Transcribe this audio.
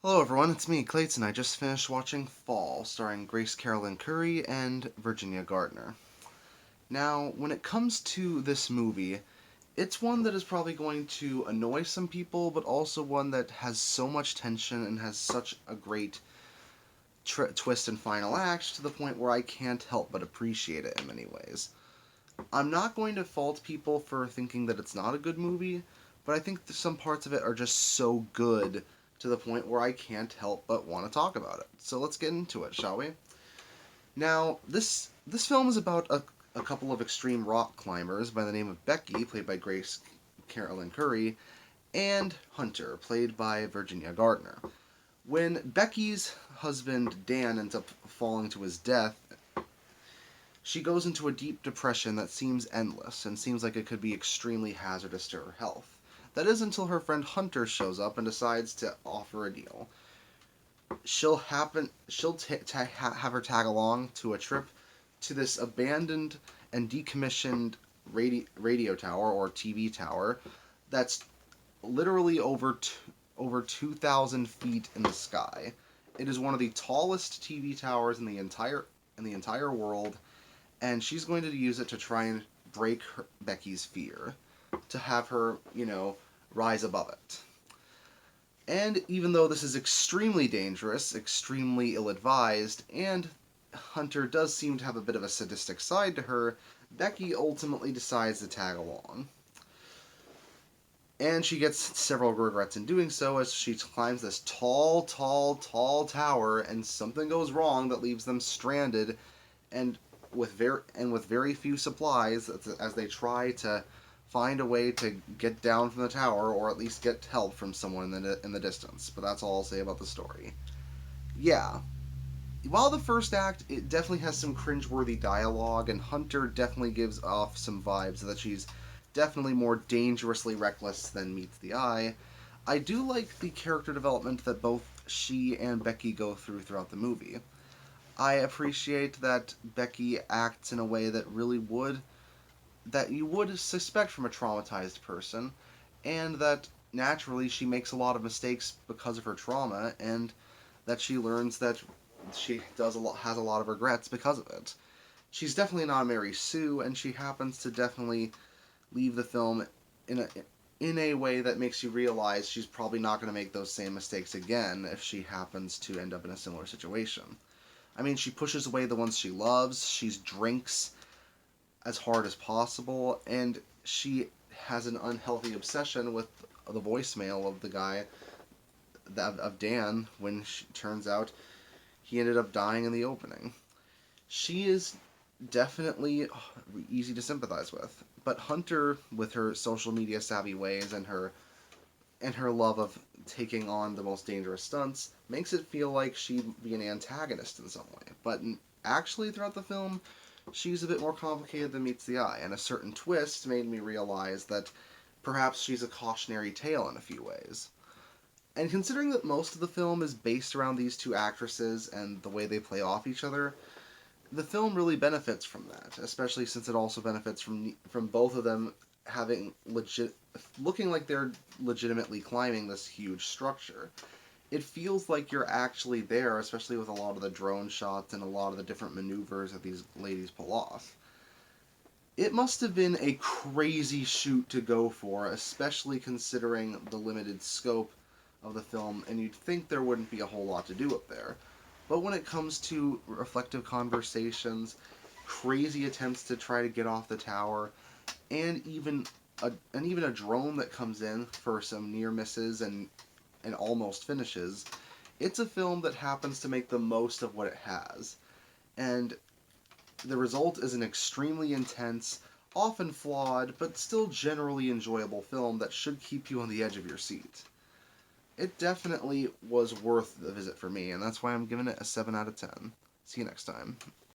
Hello everyone, it's me, Clayton. I just finished watching Fall, starring Grace Carolyn Curry and Virginia Gardner. Now, when it comes to this movie, it's one that is probably going to annoy some people, but also one that has so much tension and has such a great twist and final act to the point where I can't help but appreciate it in many ways. I'm not going to fault people for thinking that it's not a good movie, but I think some parts of it are just so good to the point where I can't help but want to talk about it. So let's get into it, shall we? Now, this film is about a couple of extreme rock climbers by the name of Becky, played by Grace Carolyn Curry, and Hunter, played by Virginia Gardner. When Becky's husband Dan ends up falling to his death, she goes into a deep depression that seems endless and seems like it could be extremely hazardous to her health. That is until her friend Hunter shows up and decides to offer a deal. Have her tag along to a trip to this abandoned and decommissioned radio tower or TV tower that's literally over 2,000 feet in the sky. It is one of the tallest TV towers in the entire world, and she's going to use it to try and break Becky's fear, to have her, rise above it. And even though this is extremely dangerous, extremely ill-advised, and Hunter does seem to have a bit of a sadistic side to her, Becky ultimately decides to tag along. And she gets several regrets in doing so as she climbs this tall tower, and something goes wrong that leaves them stranded and with very few supplies as they try to find a way to get down from the tower, or at least get help from someone in the distance. But that's all I'll say about the story. Yeah, while the first act, it definitely has some cringeworthy dialogue, and Hunter definitely gives off some vibes that she's definitely more dangerously reckless than meets the eye. I do like the character development that both she and Becky go throughout the movie. I appreciate that Becky acts in a way that you would suspect from a traumatized person, and that naturally she makes a lot of mistakes because of her trauma, and that she learns that she has a lot of regrets because of it. She's definitely not Mary Sue, and she happens to definitely leave the film in a way that makes you realize she's probably not going to make those same mistakes again if she happens to end up in a similar situation. I mean, she pushes away the ones she loves, she drinks as hard as possible, and she has an unhealthy obsession with the voicemail of the guy, of Dan, when turns out he ended up dying in the opening. She is definitely easy to sympathize with, but Hunter, with her social media savvy ways and her love of taking on the most dangerous stunts, makes it feel like she'd be an antagonist in some way. But actually, throughout the film, she's a bit more complicated than meets the eye, and a certain twist made me realize that perhaps she's a cautionary tale in a few ways. And considering that most of the film is based around these two actresses and the way they play off each other, the film really benefits from that, especially since it also benefits from both of them looking like they're legitimately climbing this huge structure. It feels like you're actually there, especially with a lot of the drone shots and a lot of the different maneuvers that these ladies pull off. It must have been a crazy shoot to go for, especially considering the limited scope of the film, and you'd think there wouldn't be a whole lot to do up there. But when it comes to reflective conversations, crazy attempts to try to get off the tower, and even a drone that comes in for some near misses and almost finishes, it's a film that happens to make the most of what it has. And the result is an extremely intense, often flawed, but still generally enjoyable film that should keep you on the edge of your seat. It definitely was worth the visit for me, and that's why I'm giving it a 7 out of 10. See you next time.